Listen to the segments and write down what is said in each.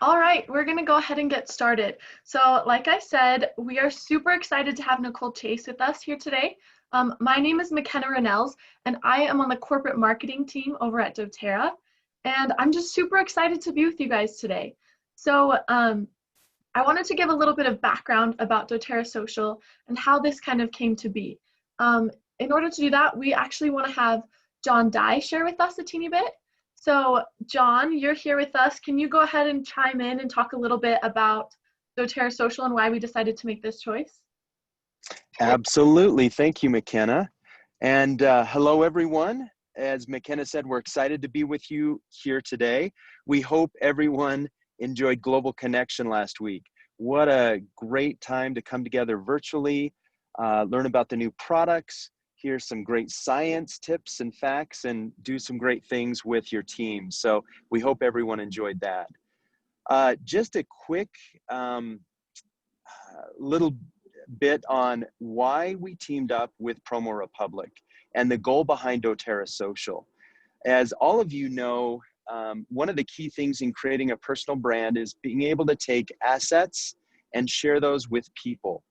All right, we're going to go ahead and get started. So, like I said, we are super excited to have Nicole Chase with us here today. My name is McKenna Rennells, and I am on the corporate marketing team over at doTERRA. And I'm just super excited to be with you guys today. So, I wanted to give a little bit of background about doTERRA Social and how this kind of came to be. In order to do that, we actually want to have John Dye share with us a teeny bit. So John, you're here with us. Can you go ahead and chime in and talk a little bit about doTERRA Social and why we decided to make this choice? Absolutely. Thank you, McKenna. And hello, everyone. As McKenna said, we're excited to be with you here today. We hope everyone enjoyed Global Connection last week. What a great time to come together virtually, learn about the new products, hear some great science tips and facts, and do some great things with your team. So we hope everyone enjoyed that. Just a quick little bit on why we teamed up with Promo Republic and the goal behind doTERRA Social. As all of you know, one of the key things in creating a personal brand is being able to take assets and share those with people.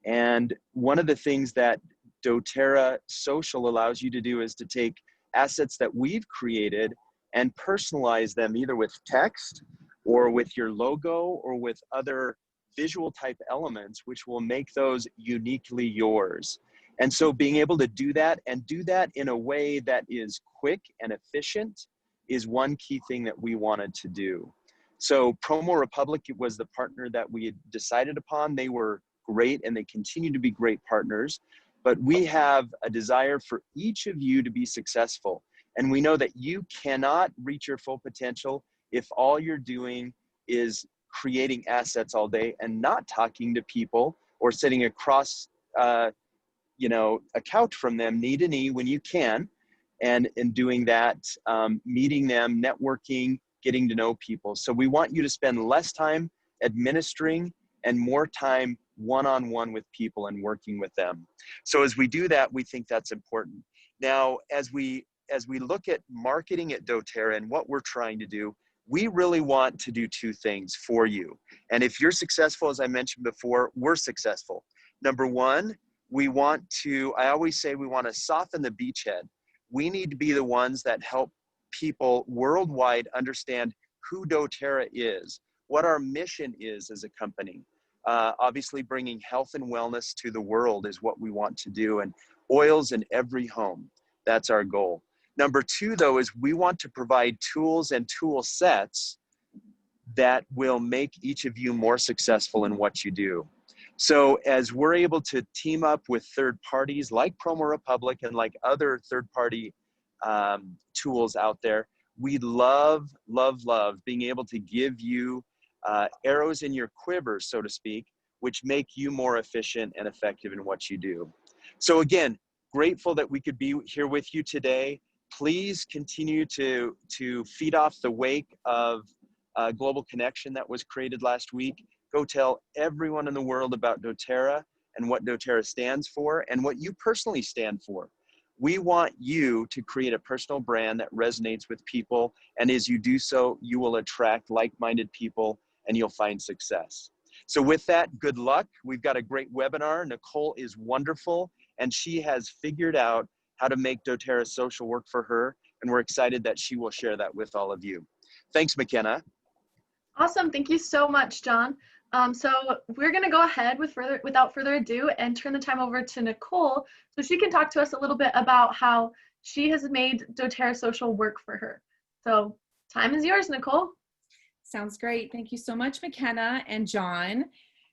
And one of the things that doTERRA Social allows you to do is to take assets that we've created and personalize them either with text or with your logo or with other visual type elements, which will make those uniquely yours. And so being able to do that and do that in a way that is quick and efficient is one key thing that we wanted to do. So Promo Republic was the partner that we had decided upon. They were great and they continue to be great partners, but we have a desire for each of you to be successful. And we know that you cannot reach your full potential if all you're doing is creating assets all day and not talking to people or sitting across a couch from them knee to knee when you can, and in doing that, meeting them, networking, getting to know people. So we want you to spend less time administering and more time one-on-one with people and working with them. So as we do that, we think that's important. Now, as we look at marketing at doTERRA and what we're trying to do, we really want to do two things for you. And if you're successful, as I mentioned before, we're successful. Number one, I always say we want to soften the beachhead. We need to be the ones that help people worldwide understand who doTERRA is, what our mission is as a company. Obviously, bringing health and wellness to the world is what we want to do, and oils in every home. That's our goal. Number two, though, is we want to provide tools and tool sets that will make each of you more successful in what you do. So as we're able to team up with third parties like Promo Republic and like other third-party tools out there, we love being able to give you arrows in your quiver, so to speak, which make you more efficient and effective in what you do. So again, grateful that we could be here with you today. Please continue to feed off the wake of Global Connection that was created last week. Go tell everyone in the world about doTERRA and what doTERRA stands for and what you personally stand for. We want you to create a personal brand that resonates with people, and as you do so, you will attract like-minded people and you'll find success. So with that, good luck. We've got a great webinar. Nicole is wonderful, and she has figured out how to make doTERRA Social work for her, and we're excited that she will share that with all of you. Thanks, McKenna. Awesome. Thank you so much, John. So we're going to go ahead without further ado and turn the time over to Nicole so she can talk to us a little bit about how she has made doTERRA Social work for her. So time is yours, Nicole. Sounds great. Thank you so much, McKenna and John.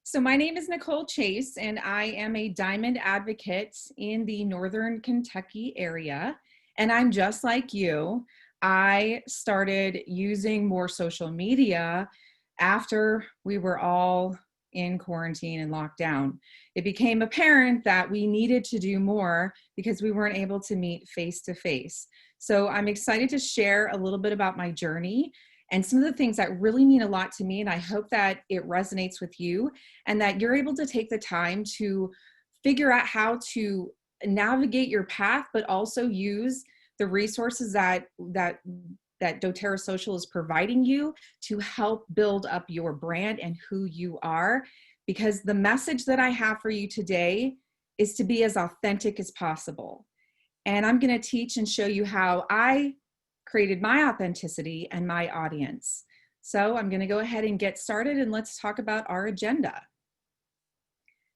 So my name is Nicole Chase, and I am a Diamond Advocate in the Northern Kentucky area. And I'm just like you. I started using more social media after we were all in quarantine and locked down. It became apparent that we needed to do more because we weren't able to meet face to face. So I'm excited to share a little bit about my journey and some of the things that really mean a lot to me. And I hope that it resonates with you and that you're able to take the time to figure out how to navigate your path, but also use the resources that that doTERRA Social is providing you to help build up your brand and who you are. Because the message that I have for you today is to be as authentic as possible. And I'm going to teach and show you how I created my authenticity and my audience. So I'm going to go ahead and get started, and let's talk about our agenda.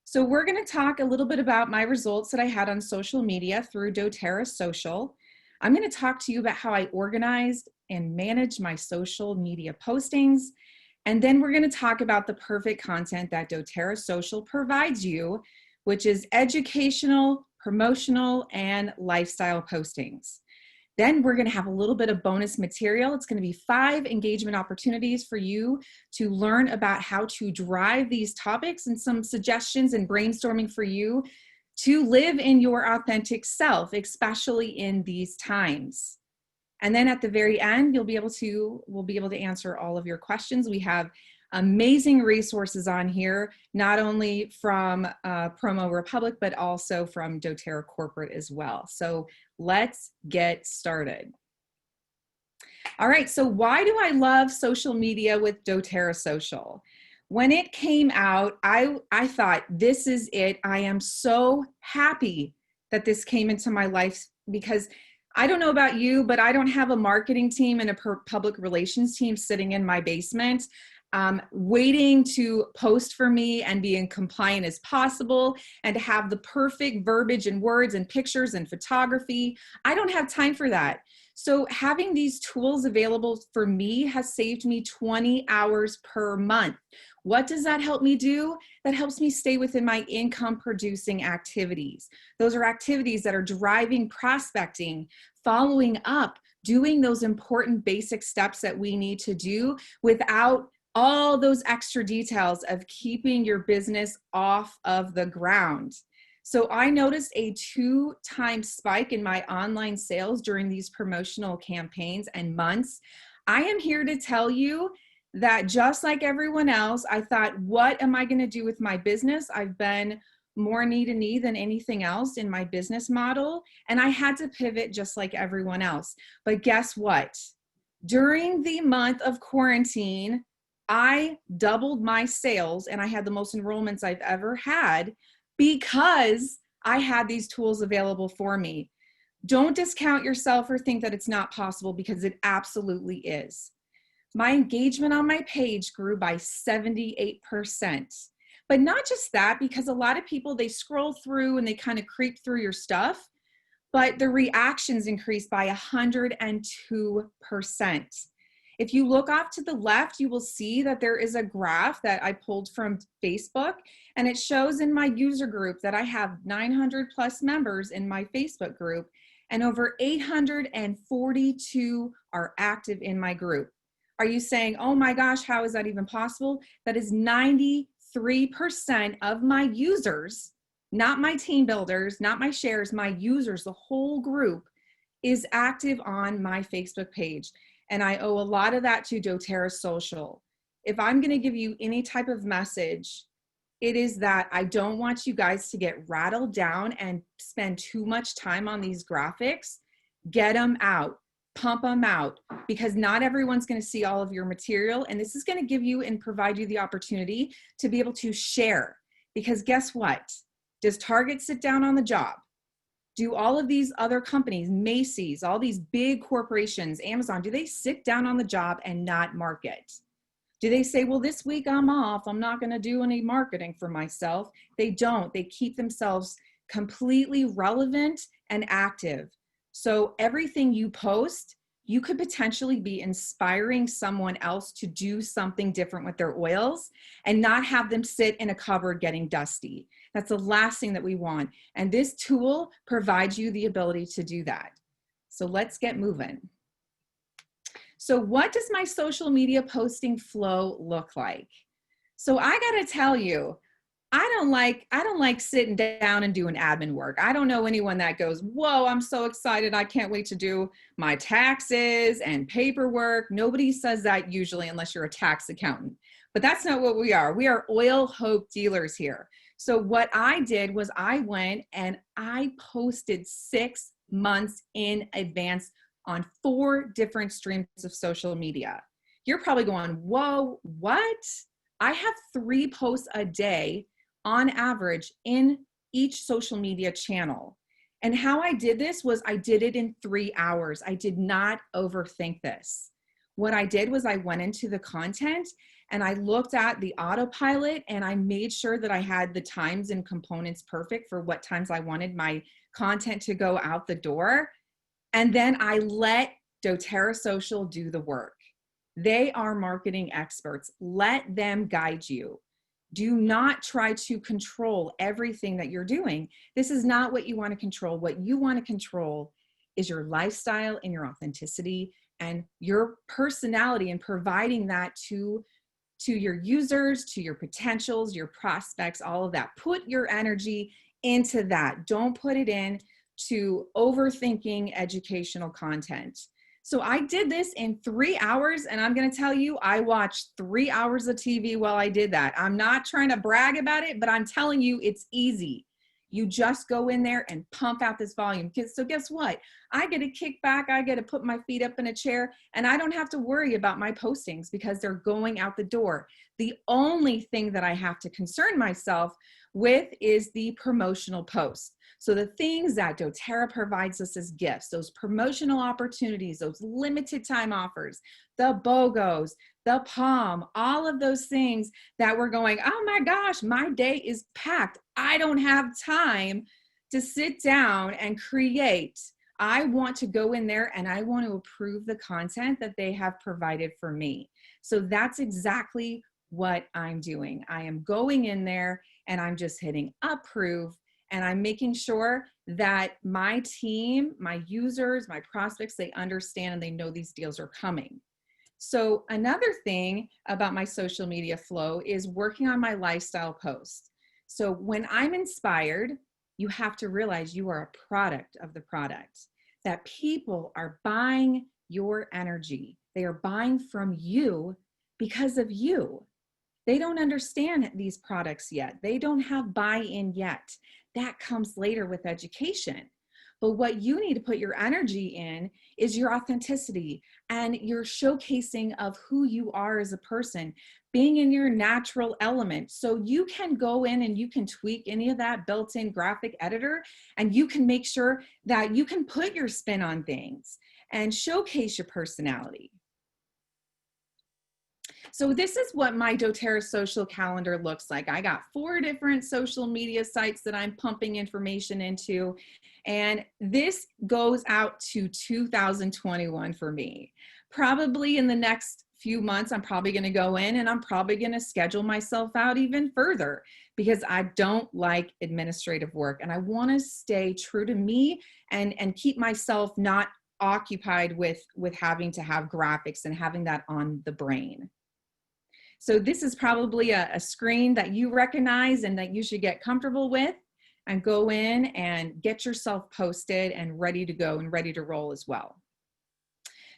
So we're going to talk a little bit about my results that I had on social media through doTERRA Social. I'm going to talk to you about how I organized and managed my social media postings. And then we're going to talk about the perfect content that doTERRA Social provides you, which is educational, promotional, and lifestyle postings. Then we're going to have a little bit of bonus material. It's going to be 5 engagement opportunities for you to learn about how to drive these topics and some suggestions and brainstorming for you to live in your authentic self, especially in these times. And then at the very end, we'll be able to answer all of your questions. We have amazing resources on here, not only from Promo Republic, but also from doTERRA Corporate as well. So let's get started. All right, so why do I love social media with doTERRA Social? When it came out, I thought, this is it. I am so happy that this came into my life, because I don't know about you, but I don't have a marketing team and a public relations team sitting in my basement waiting to post for me and be as compliant as possible and to have the perfect verbiage and words and pictures and photography. I don't have time for that. So having these tools available for me has saved me 20 hours per month. What does that help me do? That helps me stay within my income producing activities. Those are activities that are driving prospecting, following up, doing those important basic steps that we need to do without all those extra details of keeping your business off of the ground. So I noticed a 2-time spike in my online sales during these promotional campaigns and months. I am here to tell you that just like everyone else, I thought, what am I going to do with my business? I've been more knee-to-knee than anything else in my business model, and I had to pivot just like everyone else. But guess what? During the month of quarantine, I doubled my sales and I had the most enrollments I've ever had because I had these tools available for me. Don't discount yourself or think that it's not possible, because it absolutely is. My engagement on my page grew by 78%. But not just that, because a lot of people, they scroll through and they kind of creep through your stuff, but the reactions increased by 102%. If you look off to the left, you will see that there is a graph that I pulled from Facebook, and it shows in my user group that I have 900 plus members in my Facebook group, and over 842 are active in my group. Are you saying, oh my gosh, how is that even possible? That is 93% of my users, not my team builders, not my shares, my users, the whole group is active on my Facebook page. And I owe a lot of that to doTERRA Social. If I'm going to give you any type of message, it is that I don't want you guys to get rattled down and spend too much time on these graphics. Get them out, pump them out, because not everyone's going to see all of your material. And this is going to give you and provide you the opportunity to be able to share. Because guess what? Does Target sit down on the job? Do all of these other companies, Macy's, all these big corporations, Amazon, do they sit down on the job and not market? Do they say, well, this week I'm off, I'm not going to do any marketing for myself? They don't. They keep themselves completely relevant and active. So everything you post, you could potentially be inspiring someone else to do something different with their oils and not have them sit in a cupboard getting dusty. That's the last thing that we want. And this tool provides you the ability to do that. So let's get moving. So what does my social media posting flow look like? So I gotta tell you, I don't like sitting down and doing admin work. I don't know anyone that goes, whoa, I'm so excited. I can't wait to do my taxes and paperwork. Nobody says that usually unless you're a tax accountant. But that's not what we are. We are oil hope dealers here. So what I did was I went and I posted 6 months in advance on 4 different streams of social media. You're probably going, whoa, what? I have 3 posts a day on average in each social media channel. And how I did this was I did it in 3 hours. I did not overthink this. What I did was I went into the content and I looked at the autopilot and I made sure that I had the times and components perfect for what times I wanted my content to go out the door. And then I let doTERRA Social do the work. They are marketing experts. Let them guide you. Do not try to control everything that you're doing. This is not what you want to control. What you want to control is your lifestyle and your authenticity and your personality, and providing that to your users, to your potentials, your prospects, all of that. Put your energy into that. Don't put it in to overthinking educational content. So I did this in 3 hours, and I'm going to tell you, I watched 3 hours of TV while I did that. I'm not trying to brag about it, but I'm telling you, it's easy. You just go in there and pump out this volume. So guess what? I get to kick back. I get to put my feet up in a chair, and I don't have to worry about my postings because they're going out the door. The only thing that I have to concern myself with is the promotional posts. So the things that doTERRA provides us as gifts, those promotional opportunities, those limited time offers, the BOGOs, the POM, all of those things that we're going, oh my gosh, my day is packed. I don't have time to sit down and create. I want to go in there and I want to approve the content that they have provided for me. So that's exactly what I'm doing. I am going in there and I'm just hitting approve, and I'm making sure that my team, my users, my prospects, they understand and they know these deals are coming. So another thing about my social media flow is working on my lifestyle posts. So when I'm inspired, you have to realize you are a product of the product, that people are buying your energy. They are buying from you because of you. They don't understand these products yet. They don't have buy-in yet. That comes later with education. But what you need to put your energy in is your authenticity and your showcasing of who you are as a person, being in your natural element. So you can go in and you can tweak any of that built-in graphic editor, and you can make sure that you can put your spin on things and showcase your personality. So this is what my doTERRA social calendar looks like. I got 4 different social media sites that I'm pumping information into, and this goes out to 2021 for me. Probably in the next few months, I'm probably going to go in and I'm probably going to schedule myself out even further because I don't like administrative work and I want to stay true to me and keep myself not occupied with having to have graphics and having that on the brain. So this is probably a screen that you recognize and that you should get comfortable with, and go in and get yourself posted and ready to go and ready to roll as well.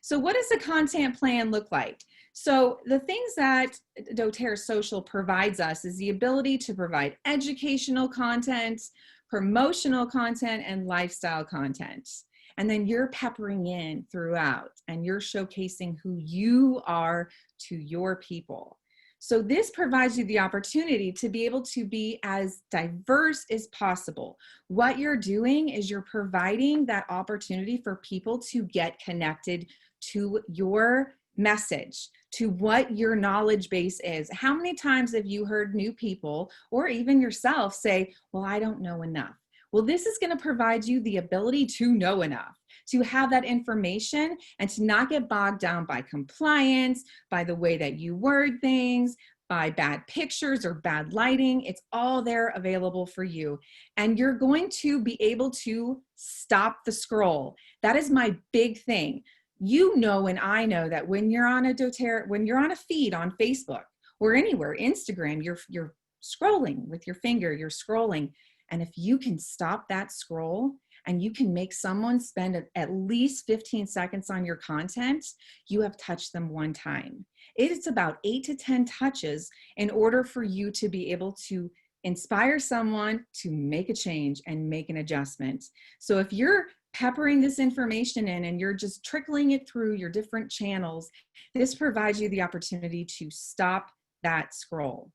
So what does the content plan look like? So the things that doTERRA Social provides us is the ability to provide educational content, promotional content, and lifestyle content. And then you're peppering in throughout and you're showcasing who you are to your people. So this provides you the opportunity to be able to be as diverse as possible. What you're doing is you're providing that opportunity for people to get connected to your message, to what your knowledge base is. How many times have you heard new people or even yourself say, well, I don't know enough? Well, this is going to provide you the ability to know enough, to have that information and to not get bogged down by compliance, by the way that you word things, by bad pictures or bad lighting. It's all there available for you. And you're going to be able to stop the scroll. That is my big thing. You know, and I know that when you're on a doTERRA, when you're on a feed on Facebook or anywhere, Instagram, you're scrolling with your finger, you're scrolling. And if you can stop that scroll and you can make someone spend at least 15 seconds on your content, you have touched them one time. It's about 8 to 10 touches in order for you to be able to inspire someone to make a change and make an adjustment. So if you're peppering this information in and you're just trickling it through your different channels, this provides you the opportunity to stop that scroll.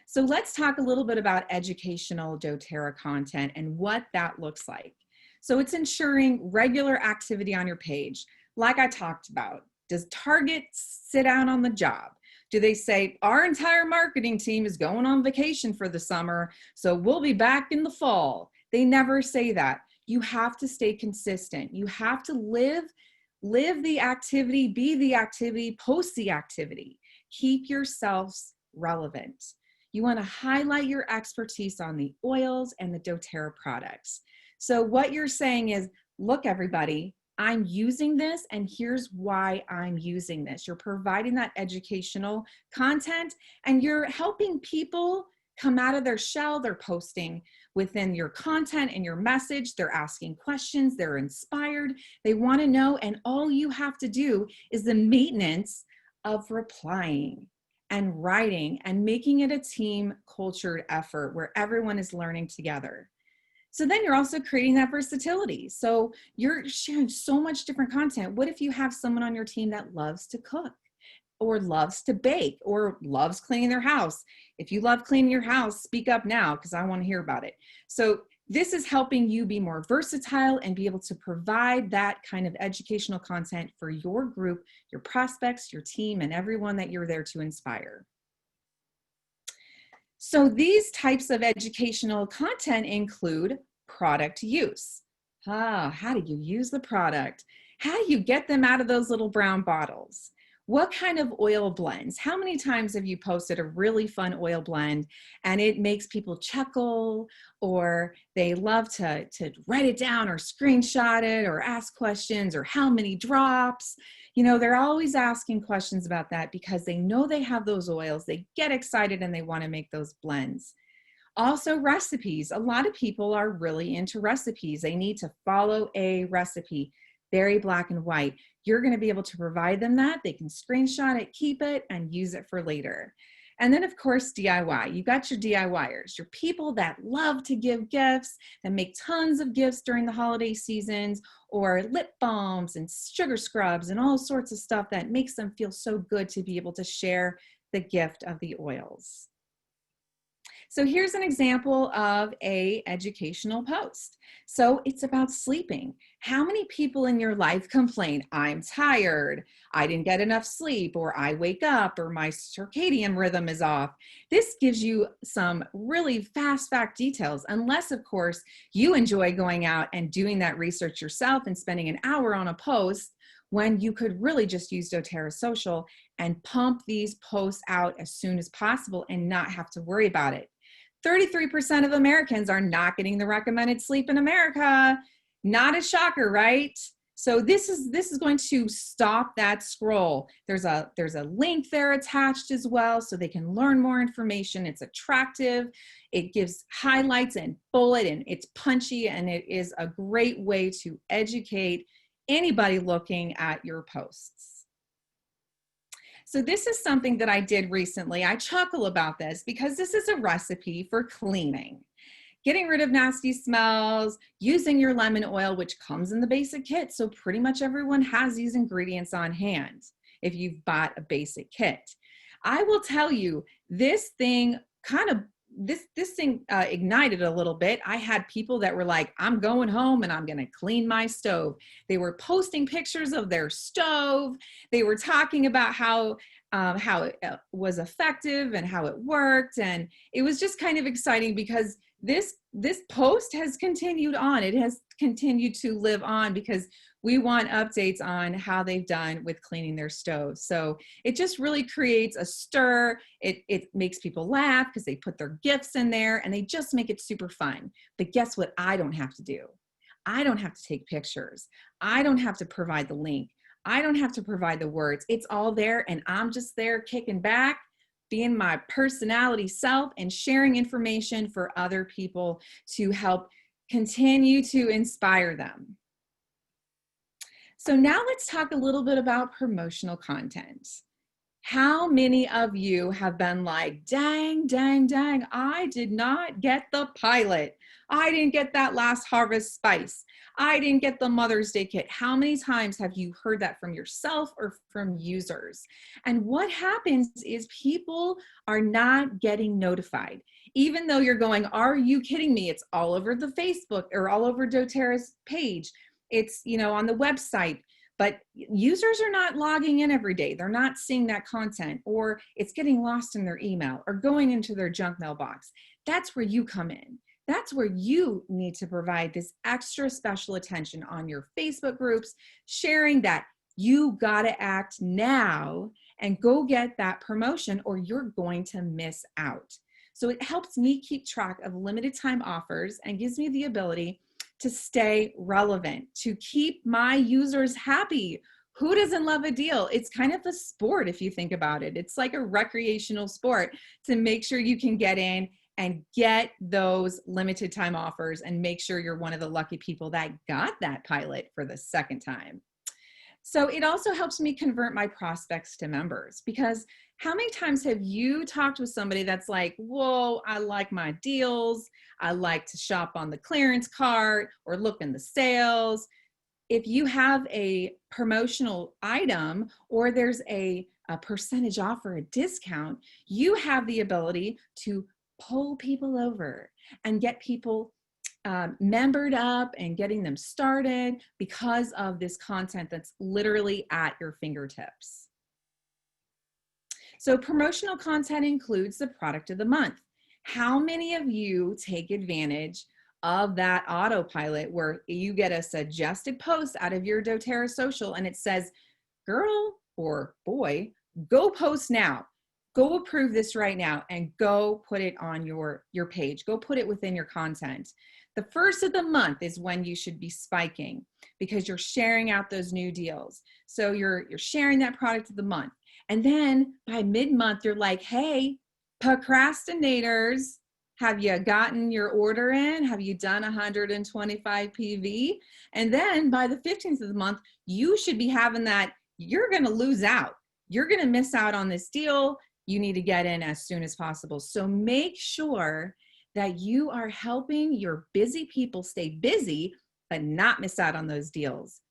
So let's talk a little bit about educational doTERRA content and what that looks like. So it's ensuring regular activity on your page. Like I talked about, does Target sit out on the job? Do they say, our entire marketing team is going on vacation for the summer, so we'll be back in the fall? They never say that. You have to stay consistent. You have to live the activity, be the activity, post the activity. Keep yourselves relevant. You want to highlight your expertise on the oils and the doTERRA products. So what you're saying is, look, everybody, I'm using this and here's why I'm using this. You're providing that educational content and you're helping people come out of their shell. They're posting within your content and your message. They're asking questions. They're inspired. They want to know. And all you have to do is the maintenance of replying and writing and making it a team cultured effort where everyone is learning together. So then you're also creating that versatility. So you're sharing so much different content. What if you have someone on your team that loves to cook or loves to bake or loves cleaning their house? If you love cleaning your house, speak up now because I want to hear about it. So this is helping you be more versatile and be able to provide that kind of educational content for your group, your prospects, your team, and everyone that you're there to inspire. So these types of educational content include product use. How do you use the product? How do you get them out of those little brown bottles? What kind of oil blends? How many times have you posted a really fun oil blend and it makes people chuckle, or they love to write it down or screenshot it or ask questions, or how many drops? You know, they're always asking questions about that because they know they have those oils. They get excited and they want to make those blends. Also recipes. A lot of people are really into recipes. They need to follow a recipe, very black and white. You're going to be able to provide them that. They can screenshot it, keep it, and use it for later. And then, of course, DIY. You got your DIYers, your people that love to give gifts, that make tons of gifts during the holiday seasons, or lip balms and sugar scrubs and all sorts of stuff that makes them feel so good to be able to share the gift of the oils. So here's an example of an educational post. So it's about sleeping. How many people in your life complain, I'm tired, I didn't get enough sleep, or I wake up, or my circadian rhythm is off? This gives you some really fast fact details, unless of course you enjoy going out and doing that research yourself and spending an hour on a post, when you could really just use doTERRA Social and pump these posts out as soon as possible and not have to worry about it. 33% of Americans are not getting the recommended sleep in America. Not a shocker, right? So this is going to stop that scroll. There's a link there attached as well, so they can learn more information. It's attractive. It gives highlights and bullet, and it's punchy, and it is a great way to educate anybody looking at your posts. So this is something that I did recently. I chuckle about this because this is a recipe for cleaning. Getting rid of nasty smells, using your lemon oil, which comes in the basic kit. So pretty much everyone has these ingredients on hand if you've bought a basic kit. I will tell you, this thing ignited a little bit. I had people that were like, I'm going home and I'm going to clean my stove. They were posting pictures of their stove. They were talking about how it was effective and how it worked. And it was just kind of exciting because this post has continued on. It has continued to live on because we want updates on how they've done with cleaning their stove. So it just really creates a stir. It makes people laugh because they put their gifts in there and they just make it super fun. But guess what I don't have to do? I don't have to take pictures. I don't have to provide the link. I don't have to provide the words. It's all there and I'm just there kicking back, being my personality self and sharing information for other people to help continue to inspire them. So now let's talk a little bit about promotional content. How many of you have been like, dang, dang, dang, I did not get the pilot. I didn't get that last harvest spice. I didn't get the Mother's Day kit. How many times have you heard that from yourself or from users? And what happens is people are not getting notified. Even though you're going, are you kidding me? It's all over the Facebook or all over doTERRA's page. It's, on the website. But users are not logging in every day. They're not seeing that content, or it's getting lost in their email or going into their junk mailbox. That's where you come in. That's where you need to provide this extra special attention on your Facebook groups, sharing that you got to act now and go get that promotion or you're going to miss out. So it helps me keep track of limited time offers and gives me the ability to stay relevant, to keep my users happy. Who doesn't love a deal? It's kind of a sport if you think about it. It's like a recreational sport to make sure you can get in and get those limited time offers and make sure you're one of the lucky people that got that pilot for the second time. So it also helps me convert my prospects to members, because how many times have you talked with somebody that's like, whoa, I like my deals. I like to shop on the clearance cart or look in the sales. If you have a promotional item or there's a percentage off or a discount, you have the ability to pull people over and get people membered up and getting them started because of this content that's literally at your fingertips. So promotional content includes the product of the month. How many of you take advantage of that autopilot where you get a suggested post out of your doTERRA social and it says, girl or boy, go post now. Go approve this right now and go put it on your page. Go put it within your content. The first of the month is when you should be spiking because you're sharing out those new deals. So you're sharing that product of the month. And then by mid-month, you're like, hey, procrastinators, have you gotten your order in? Have you done 125 PV? And then by the 15th of the month, you should be having that, you're going to lose out. You're going to miss out on this deal. You need to get in as soon as possible. So make sure that you are helping your busy people stay busy, but not miss out on those deals.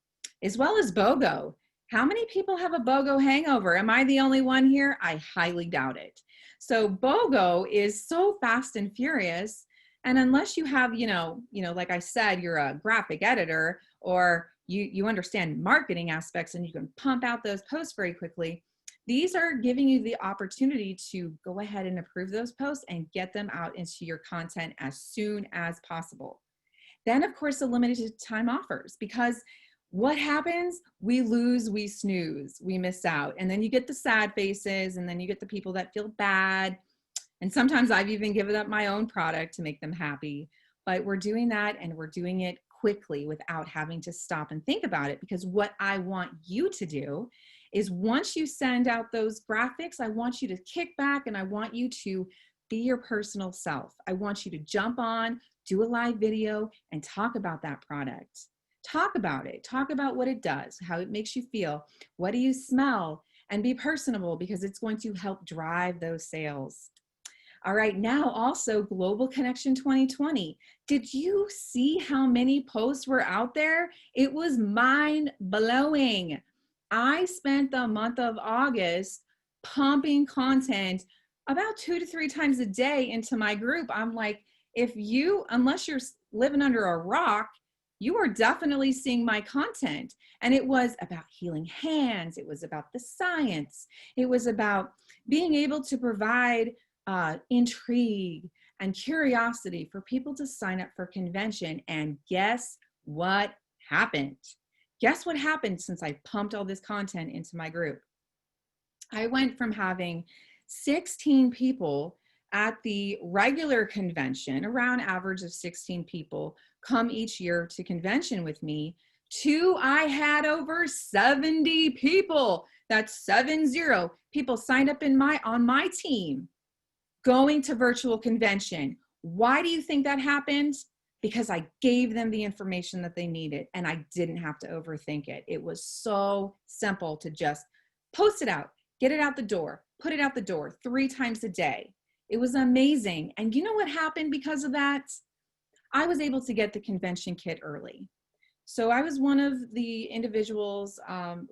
As well as BOGO. How many people have a BOGO hangover? Am I the only one here? I highly doubt it. So BOGO is so fast and furious. And unless you have, like I said, you're a graphic editor or you understand marketing aspects and you can pump out those posts very quickly, these are giving you the opportunity to go ahead and approve those posts and get them out into your content as soon as possible. Then, of course, the limited time offers, because what happens? We lose, we snooze, we miss out. And then you get the sad faces, and then you get the people that feel bad. And sometimes I've even given up my own product to make them happy. But we're doing that, and we're doing it quickly without having to stop and think about it, because what I want you to do is once you send out those graphics, I want you to kick back and I want you to be your personal self. I want you to jump on, do a live video and talk about that product. Talk about it. Talk about what it does, how it makes you feel. What do you smell? And be personable, because it's going to help drive those sales. All right, now also Global Connection 2020. Did you see how many posts were out there? It was mind-blowing. I spent the month of August pumping content about 2 to 3 times a day into my group. I'm like, unless you're living under a rock, you are definitely seeing my content. And it was about healing hands. It was about the science. It was about being able to provide intrigue and curiosity for people to sign up for convention. And guess what happened? Guess what happened since I pumped all this content into my group? I went from having 16 people at the regular convention, around average of 16 people come each year to convention with me, to I had over 70 people. That's 70 people signed up on my team going to virtual convention. Why do you think that happened? Because I gave them the information that they needed and I didn't have to overthink it. It was so simple to just post it out, Get it out the door, put it out the door 3 times a day. It was amazing. And you know what happened because of that? I was able to get the convention kit early. So I was one of the individuals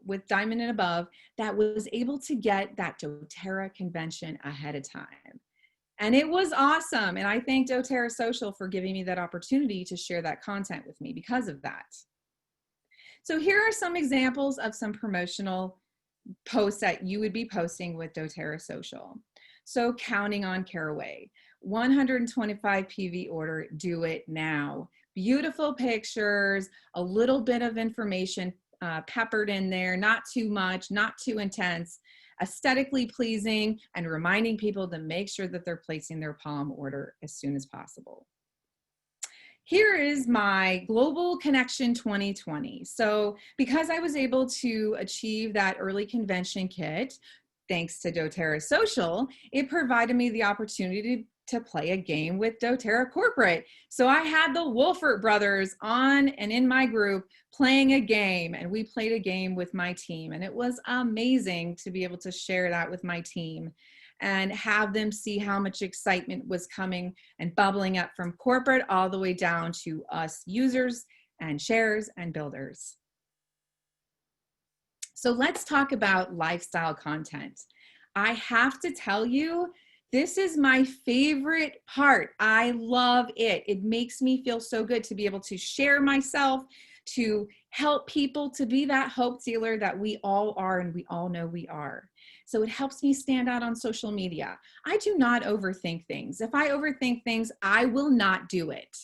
with Diamond and Above that was able to get that doTERRA convention ahead of time. And it was awesome. And I thank doTERRA Social for giving me that opportunity to share that content with me because of that. So here are some examples of some promotional posts that you would be posting with doTERRA Social. So counting on Caraway, 125 PV order, do it now. Beautiful pictures, a little bit of information peppered in there, not too much, not too intense, aesthetically pleasing, and reminding people to make sure that they're placing their palm order as soon as possible. Here is my Global Connection 2020. So because I was able to achieve that early convention kit, thanks to doTERRA Social, it provided me the opportunity to play a game with doTERRA Corporate. So I had the Wolfert brothers on and in my group playing a game, and we played a game with my team, and it was amazing to be able to share that with my team and have them see how much excitement was coming and bubbling up from corporate all the way down to us users and sharers and builders. So let's talk about lifestyle content. I have to tell you, this is my favorite part. I love it. It makes me feel so good to be able to share myself, to help people, to be that hope dealer that we all are and we all know we are. So it helps me stand out on social media. I do not overthink things. If I overthink things, I will not do it.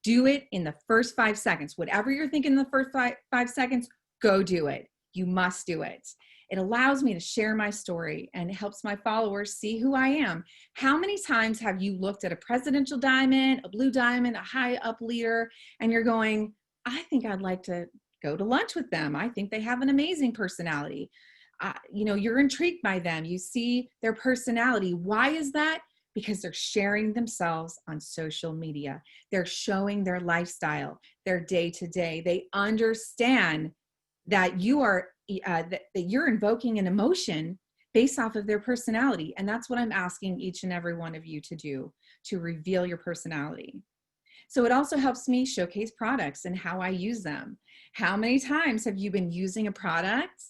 Do it in the first 5 seconds. Whatever you're thinking in the first five seconds, go do it. You must do it. It allows me to share my story and it helps my followers see who I am. How many times have you looked at a presidential diamond, a blue diamond, a high up leader, and you're going, I think I'd like to go to lunch with them. I think they have an amazing personality. You know, you're intrigued by them. You see their personality. Why is that? Because they're sharing themselves on social media. They're showing their lifestyle, their day-to-day. They understand that you are that you're invoking an emotion based off of their personality. And that's what I'm asking each and every one of you to do, to reveal your personality. So it also helps me showcase products and how I use them. How many times have you been using a product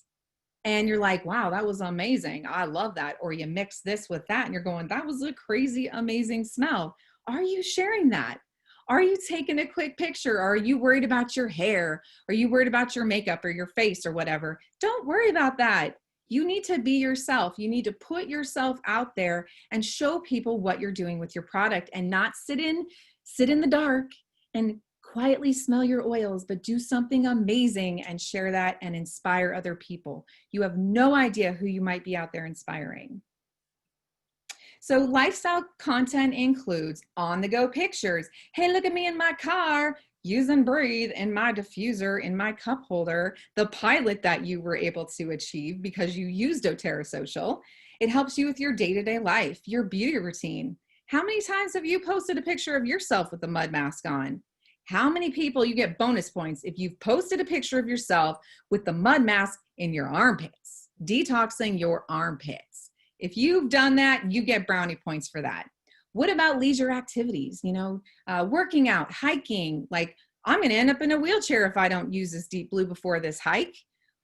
and you're like, wow, that was amazing. I love that. Or you mix this with that and you're going, that was a crazy, amazing smell. Are you sharing that? Are you taking a quick picture? Are you worried about your hair? Are you worried about your makeup or your face or whatever? Don't worry about that. You need to be yourself. You need to put yourself out there and show people what you're doing with your product and not sit in the dark and quietly smell your oils, but do something amazing and share that and inspire other people. You have no idea who you might be out there inspiring. So lifestyle content includes on-the-go pictures. Hey, look at me in my car, use and breathe in my diffuser, in my cup holder, the pilot that you were able to achieve because you used doTERRA Social. It helps you with your day-to-day life, your beauty routine. How many times have you posted a picture of yourself with the mud mask on? How many people, you get bonus points if you've posted a picture of yourself with the mud mask in your armpits, detoxing your armpits. If you've done that, you get brownie points for that. What about leisure activities? You know, working out, hiking, like I'm gonna end up in a wheelchair if I don't use this deep blue before this hike.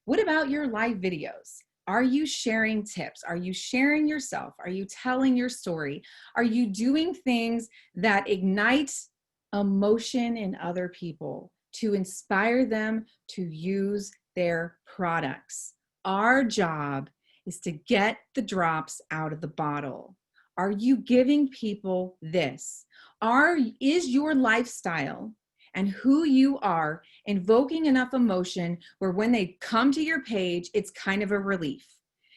What about your live videos? Are you sharing tips? Are you sharing yourself? Are you telling your story? Are you doing things that ignite emotion in other people to inspire them to use their products? Our job is to get the drops out of the bottle. Are you giving people this? Is your lifestyle and who you are invoking enough emotion where when they come to your page, it's kind of a relief?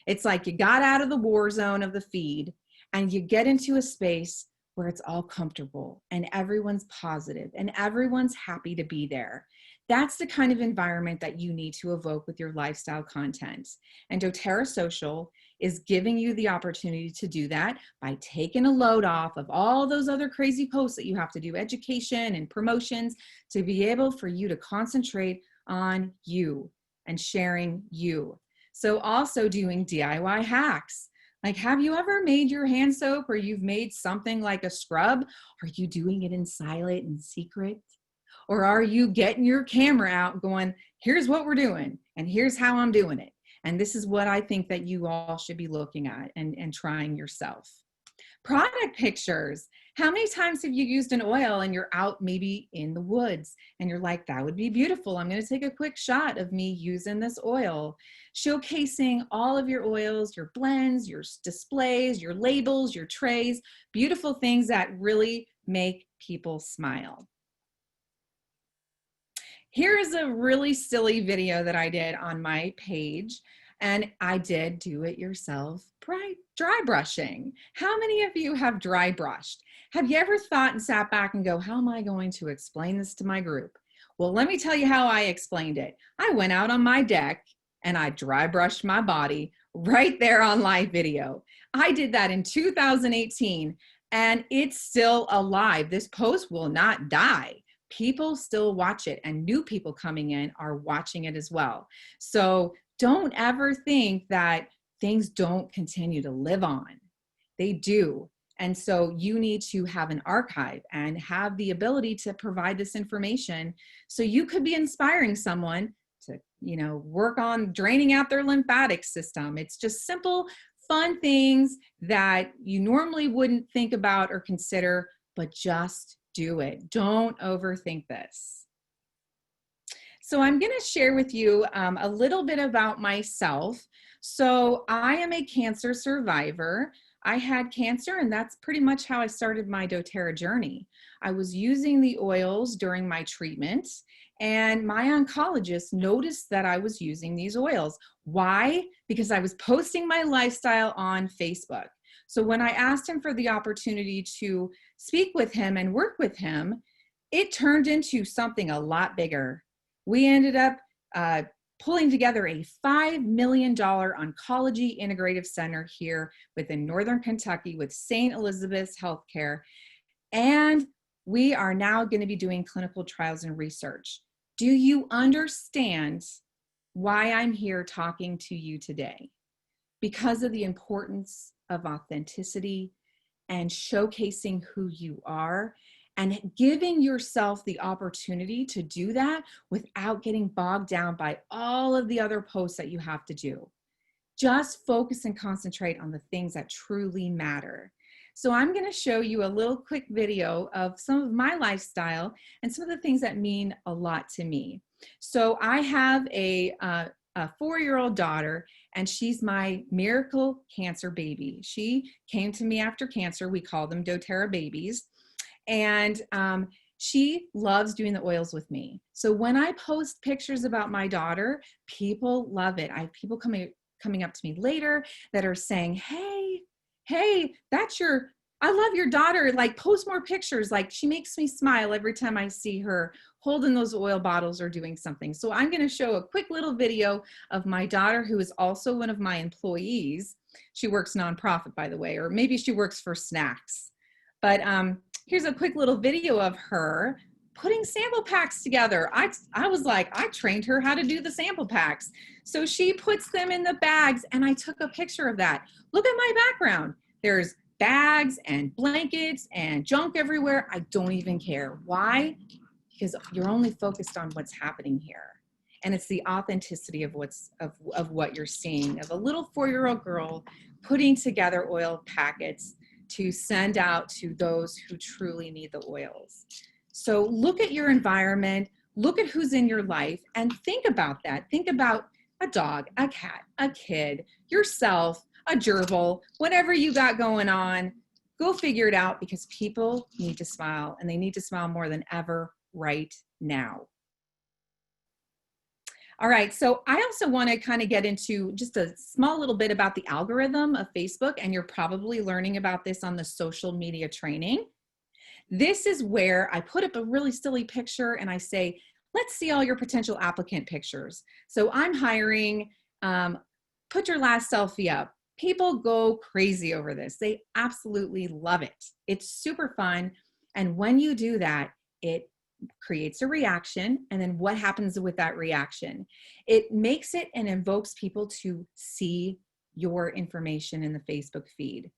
It's like you got out of the war zone of the feed and you get into a space where it's all comfortable and everyone's positive and everyone's happy to be there. That's the kind of environment that you need to evoke with your lifestyle content. And doTERRA Social is giving you the opportunity to do that by taking a load off of all those other crazy posts that you have to do, education and promotions, to be able for you to concentrate on you and sharing you. So also doing DIY hacks. Like, have you ever made your hand soap, or you've made something like a scrub? Are you doing it in silent and secret? Or are you getting your camera out going, here's what we're doing and here's how I'm doing it? And this is what I think that you all should be looking at and trying yourself. Product pictures. How many times have you used an oil and you're out maybe in the woods and you're like, that would be beautiful. I'm going to take a quick shot of me using this oil, showcasing all of your oils, your blends, your displays, your labels, your trays, beautiful things that really make people smile. Here is a really silly video that I did on my page, and I did do it yourself dry brushing. How many of you have dry brushed? Have you ever thought and sat back and go, how am I going to explain this to my group? Well, let me tell you how I explained it. I went out on my deck and I dry brushed my body right there on live video. I did that in 2018 and it's still alive. This post will not die. People still watch it, and new people coming in are watching it as well. So don't ever think that things don't continue to live on. They do. And so you need to have an archive and have the ability to provide this information so you could be inspiring someone to, work on draining out their lymphatic system. It's just simple, fun things that you normally wouldn't think about or consider, but just do it. Don't overthink this. So I'm going to share with you a little bit about myself. So I am a cancer survivor. I had cancer, and that's pretty much how I started my doTERRA journey. I was using the oils during my treatment, and my oncologist noticed that I was using these oils. Why? Because I was posting my lifestyle on Facebook. So when I asked him for the opportunity to speak with him and work with him, it turned into something a lot bigger. We ended up pulling together a $5 million oncology integrative center here within Northern Kentucky with St. Elizabeth's Healthcare. And we are now going to be doing clinical trials and research. Do you understand why I'm here talking to you today? Because of the importance of authenticity and showcasing who you are and giving yourself the opportunity to do that without getting bogged down by all of the other posts that you have to do. Just focus and concentrate on the things that truly matter. So I'm going to show you a little quick video of some of my lifestyle and some of the things that mean a lot to me. So I have a 4-year-old daughter, and she's my miracle cancer baby. She came to me after cancer. We call them doTERRA babies. And she loves doing the oils with me. So when I post pictures about my daughter, people love it. I have people coming up to me later that are saying, hey, I love your daughter. Like, post more pictures. Like, she makes me smile every time I see her holding those oil bottles or doing something. So I'm going to show a quick little video of my daughter, who is also one of my employees. She works nonprofit, by the way, or maybe she works for snacks. But here's a quick little video of her putting sample packs together. I was like, I trained her how to do the sample packs. So she puts them in the bags, and I took a picture of that. Look at my background. There's bags and blankets and junk everywhere. I don't even care. Why? Because you're only focused on what's happening here. And it's the authenticity of what you're seeing, of a little 4-year-old girl putting together oil packets to send out to those who truly need the oils. So look at your environment, look at who's in your life, and think about that. Think about a dog, a cat, a kid, yourself, a gerbil, whatever you got going on. Go figure it out, because people need to smile, and they need to smile more than ever right now. All right, so I also want to kind of get into just a small little bit about the algorithm of Facebook, and you're probably learning about this on the social media training. This is where I put up a really silly picture and I say, let's see all your potential applicant pictures. So I'm hiring, put your last selfie up. People go crazy over this. They absolutely love it. It's super fun. And when you do that, it creates a reaction, and then what happens with that reaction? It makes it and invokes people to see your information in the Facebook feed.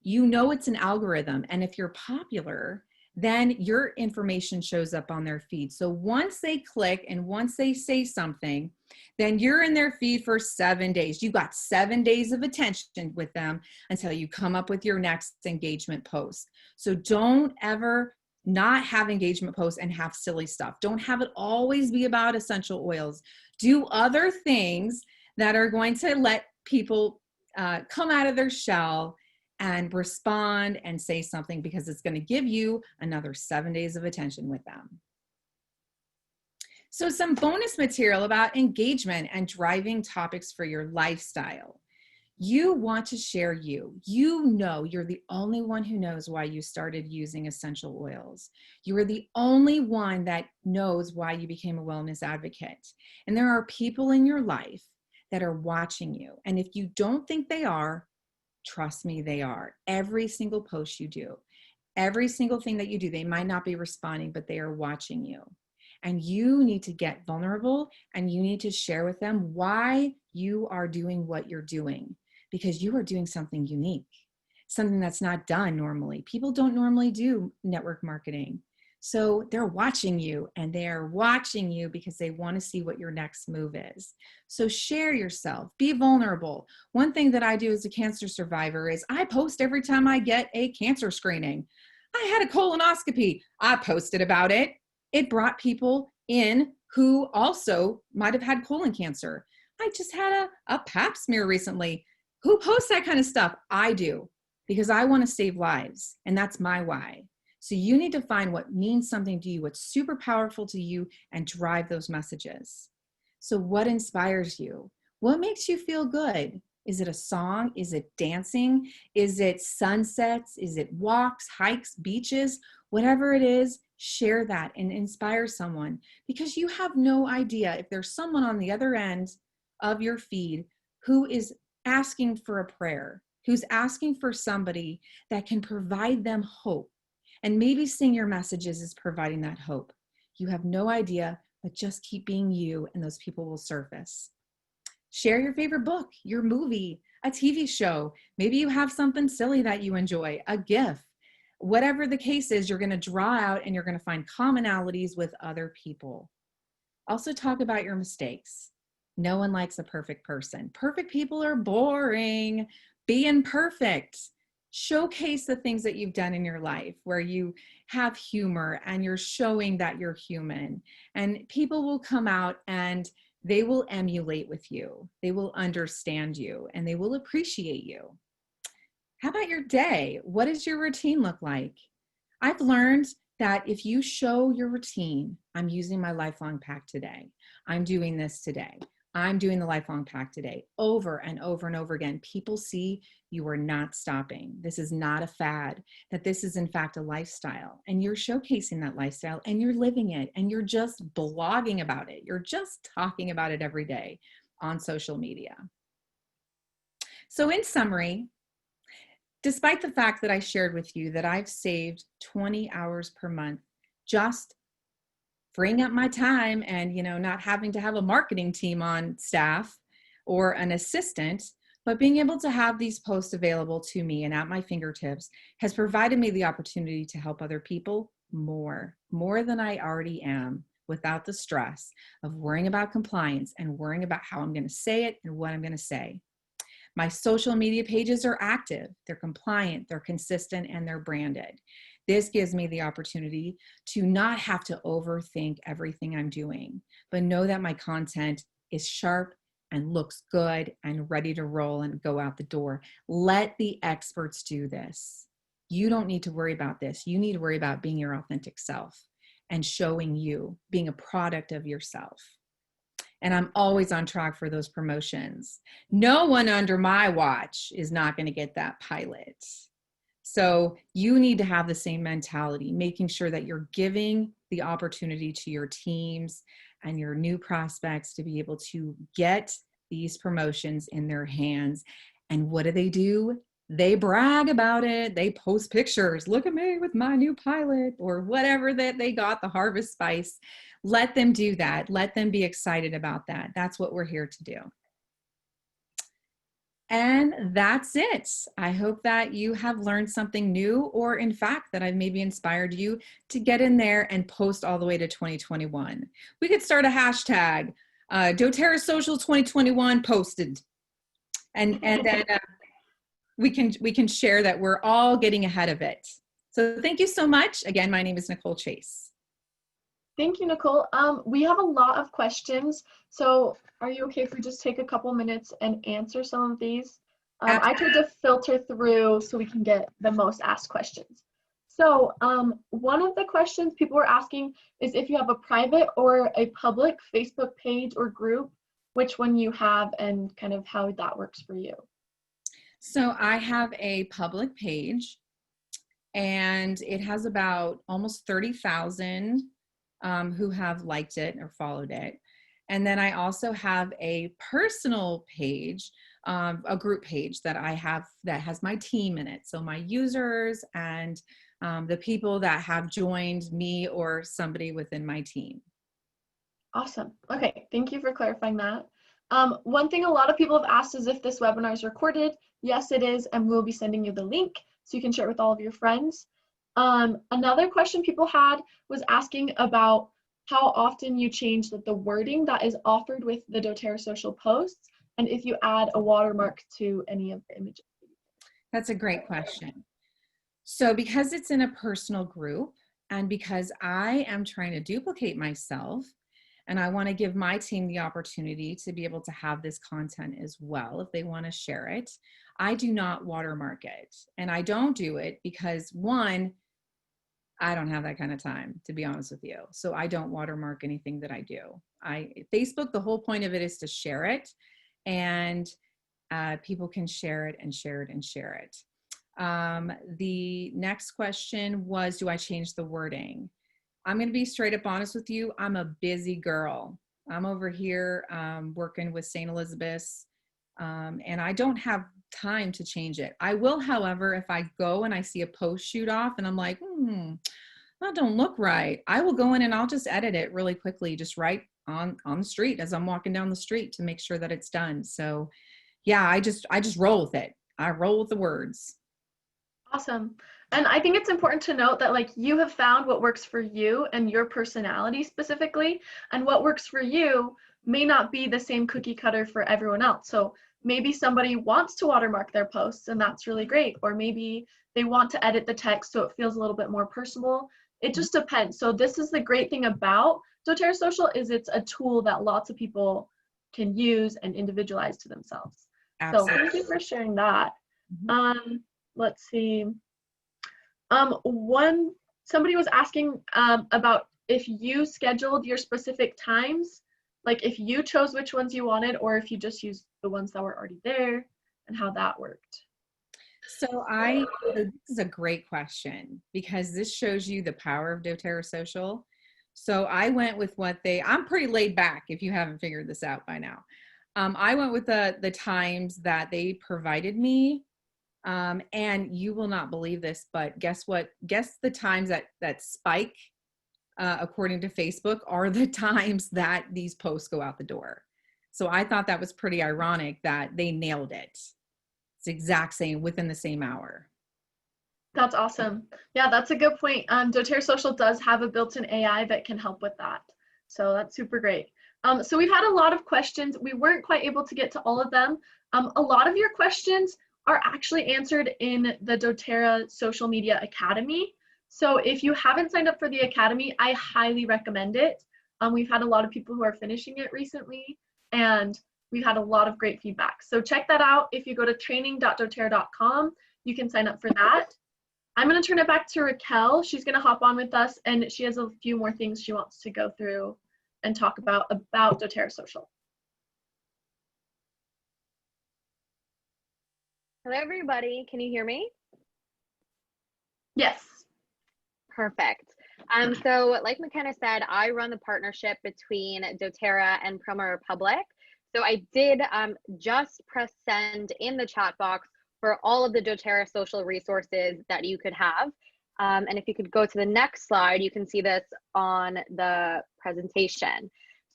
You know it's an algorithm, and if you're popular, then your information shows up on their feed. So once they click and once they say something, then you're in their feed for 7 days. You got 7 days of attention with them until you come up with your next engagement post. So don't ever not have engagement posts and have silly stuff. Don't have it always be about essential oils. Do other things that are going to let people come out of their shell and respond and say something, because it's going to give you another 7 days of attention with them. So some bonus material about engagement and driving topics for your lifestyle. You want to share you. You know you're the only one who knows why you started using essential oils. You are the only one that knows why you became a wellness advocate. And there are people in your life that are watching you. And if you don't think they are, trust me, they are. Every single post you do, every single thing that you do, they might not be responding, but they are watching you. And you need to get vulnerable and you need to share with them why you are doing what you're doing, because you are doing something unique, something that's not done normally. People don't normally do network marketing. So they're watching you, and they're watching you because they want to see what your next move is. So share yourself, be vulnerable. One thing that I do as a cancer survivor is I post every time I get a cancer screening. I had a colonoscopy. I posted about it. It brought people in who also might have had colon cancer. I just had a pap smear recently. Who posts that kind of stuff? I do, because I want to save lives, and that's my why. So you need to find what means something to you, what's super powerful to you, and drive those messages. So what inspires you? What makes you feel good? Is it a song? Is it dancing? Is it sunsets? Is it walks, hikes, beaches? Whatever it is, share that and inspire someone, because you have no idea if there's someone on the other end of your feed who is asking for a prayer, who's asking for somebody that can provide them hope. And maybe seeing your messages is providing that hope. You have no idea, but just keep being you and those people will surface. Share your favorite book, your movie, a TV show. Maybe you have something silly that you enjoy, a gift. Whatever the case is, you're going to draw out and you're going to find commonalities with other people. Also talk about your mistakes. No one likes a perfect person. Perfect people are boring. Be imperfect. Showcase the things that you've done in your life where you have humor and you're showing that you're human. And people will come out and they will emulate with you. They will understand you and they will appreciate you. How about your day? What does your routine look like? I've learned that if you show your routine, I'm using my lifelong pack today. I'm doing this today. I'm doing the lifelong pack today, over and over and over again. People see you are not stopping. This is not a fad, that this is in fact a lifestyle, and you're showcasing that lifestyle and you're living it and you're just blogging about it. You're just talking about it every day on social media. So in summary, despite the fact that I shared with you that I've saved 20 hours per month just freeing up my time and, not having to have a marketing team on staff or an assistant, but being able to have these posts available to me and at my fingertips has provided me the opportunity to help other people more than I already am, without the stress of worrying about compliance and worrying about how I'm going to say it and what I'm going to say. My social media pages are active, they're compliant, they're consistent, and they're branded. This gives me the opportunity to not have to overthink everything I'm doing, but know that my content is sharp and looks good and ready to roll and go out the door. Let the experts do this. You don't need to worry about this. You need to worry about being your authentic self and showing you, being a product of yourself. And I'm always on track for those promotions. No one under my watch is not going to get that pilot. So you need to have the same mentality, making sure that you're giving the opportunity to your teams and your new prospects to be able to get these promotions in their hands. And what do? they brag about it. They post pictures. Look at me with my new pilot or whatever that they got, the harvest spice. Let them do that. Let them be excited about that. That's what we're here to do. And that's it. I hope that you have learned something new, or in fact, that I've maybe inspired you to get in there and post all the way to 2021. We could start a hashtag, doTERRA Social 2021 posted. And then we can share that we're all getting ahead of it. So thank you so much. Again, my name is Nicole Chase. Thank you, Nicole. We have a lot of questions, so are you okay if we just take a couple minutes and answer some of these? I tried to filter through so we can get the most asked questions. So one of the questions people were asking is if you have a private or a public Facebook page or group, which one you have and kind of how that works for you. So I have a public page, and it has about almost 30,000 who have liked it or followed it. And then I also have a personal page, a group page that I have that has my team in it. So my users and the people that have joined me or somebody within my team. Awesome. Okay, thank you for clarifying that. One thing a lot of people have asked is if this webinar is recorded. Yes, it is, and we'll be sending you the link so you can share it with all of your friends. Another question people had was asking about how often you change the wording that is offered with the doTERRA social posts, and if you add a watermark to any of the images. That's a great question. So because it's in a personal group, and because I am trying to duplicate myself, and I want to give my team the opportunity to be able to have this content as well if they want to share it, I do not watermark it. And I don't do it because, one, I don't have that kind of time, to be honest with you. So I don't watermark anything that I do. Facebook, the whole point of it is to share it, and people can share it and share it and share it. The next question was, do I change the wording? I'm going to be straight up honest with you. I'm a busy girl. I'm over here working with St. Elizabeth's, and I don't have time to change it. I will, however, if I go and I see a post shoot off and I'm like, that don't look right, I will go in and I'll just edit it really quickly, just right on the street as I'm walking down the street to make sure that it's done. So yeah, I just roll with it. I roll with the words. Awesome. And I think it's important to note that like you have found what works for you and your personality specifically, and what works for you may not be the same cookie cutter for everyone else. So maybe somebody wants to watermark their posts and that's really great. Or maybe they want to edit the text so it feels a little bit more personal. It just depends. So this is the great thing about doTERRA Social is it's a tool that lots of people can use and individualize to themselves. Absolutely. So thank you for sharing that. Let's see. Somebody was asking about if you scheduled your specific times, like if you chose which ones you wanted or if you just used the ones that were already there and how that worked. So this is a great question because this shows you the power of doTERRA Social. So I went with I'm pretty laid back if you haven't figured this out by now. I went with the times that they provided me. And you will not believe this, but guess what? Guess the times that spike, according to Facebook, are the times that these posts go out the door. So I thought that was pretty ironic that they nailed it. It's the exact same within the same hour. That's awesome. Yeah, that's a good point. doTERRA Social does have a built-in AI that can help with that. So that's super great. So we've had a lot of questions. We weren't quite able to get to all of them. A lot of your questions are actually answered in the doTERRA Social Media Academy. So if you haven't signed up for the Academy, I highly recommend it. We've had a lot of people who are finishing it recently, and we've had a lot of great feedback. So check that out. If you go to training.doterra.com, you can sign up for that. I'm gonna turn it back to Raquel. She's gonna hop on with us, and she has a few more things she wants to go through and talk about doTERRA Social. Hello, everybody. Can you hear me? Yes. Perfect. So like McKenna said, I run the partnership between doTERRA and Promo Republic. So I did just press send in the chat box for all of the doTERRA social resources that you could have. And if you could go to the next slide, you can see this on the presentation.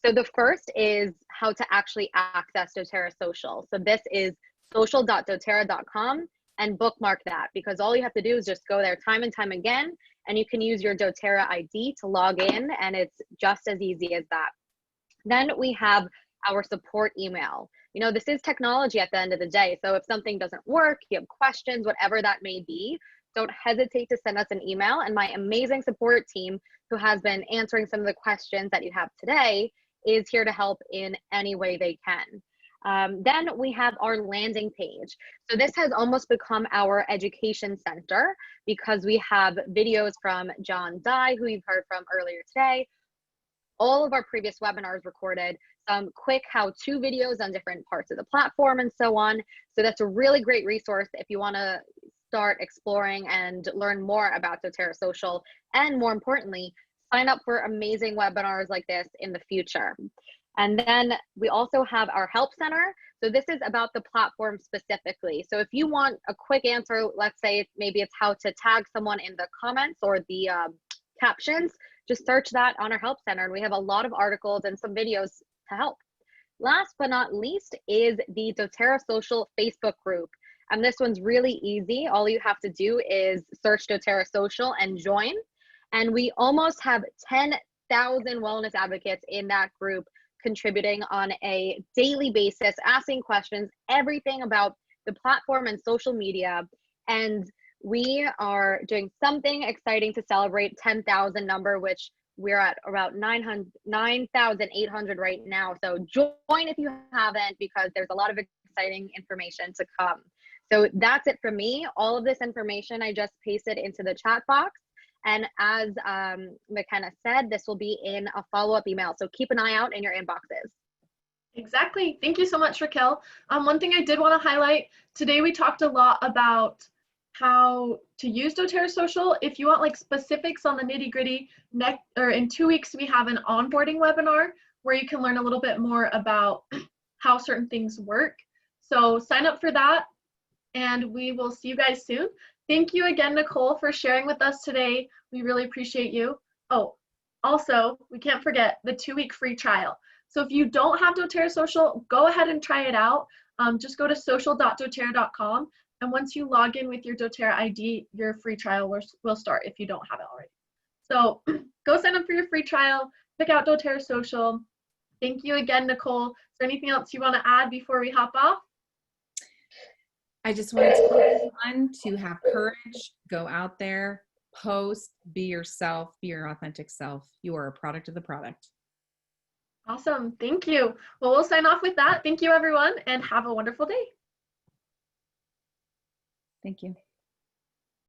So the first is how to actually access doTERRA Social. So this is social.doterra.com, and bookmark that, because all you have to do is just go there time and time again, and you can use your doTERRA ID to log in, and it's just as easy as that. Then we have our support email. You know, this is technology at the end of the day. So if something doesn't work, you have questions, whatever that may be, don't hesitate to send us an email. And my amazing support team, who has been answering some of the questions that you have today, is here to help in any way they can. Then we have our landing page. So this has almost become our education center, because we have videos from John Dye, who you've heard from earlier today, all of our previous webinars recorded, some quick how-to videos on different parts of the platform and so on. So that's a really great resource if you want to start exploring and learn more about doTERRA Social, and more importantly, sign up for amazing webinars like this in the future. And then we also have our help center. So this is about the platform specifically. So if you want a quick answer, let's say maybe it's how to tag someone in the comments or the captions, just search that on our help center, and we have a lot of articles and some videos to help. Last but not least is the doTERRA Social Facebook group. And this one's really easy. All you have to do is search doTERRA Social and join. And we almost have 10,000 wellness advocates in that group, contributing on a daily basis, asking questions, everything about the platform and social media. And we are doing something exciting to celebrate 10,000 number, which we're at about 9,800 right now. So join if you haven't, because there's a lot of exciting information to come. So that's it from me. All of this information I just pasted into the chat box. And as McKenna said, this will be in a follow-up email. So keep an eye out in your inboxes. Exactly. Thank you so much, Raquel. One thing I did want to highlight, today we talked a lot about how to use doTERRA Social. If you want like specifics on the nitty-gritty, in 2 weeks we have an onboarding webinar where you can learn a little bit more about how certain things work. So sign up for that, and we will see you guys soon. Thank you again, Nicole, for sharing with us today. We really appreciate you. Oh, also, we can't forget the 2-week free trial. So if you don't have doTERRA Social, go ahead and try it out. Just go to social.doterra.com. And once you log in with your doTERRA ID, your free trial will start if you don't have it already. So go sign up for your free trial, pick out doTERRA Social. Thank you again, Nicole. Is there anything else you want to add before we hop off? I just want to tell everyone to have courage, go out there, post, be yourself, be your authentic self. You are a product of the product. Awesome. Thank you. Well, we'll sign off with that. Thank you, everyone, and have a wonderful day. Thank you.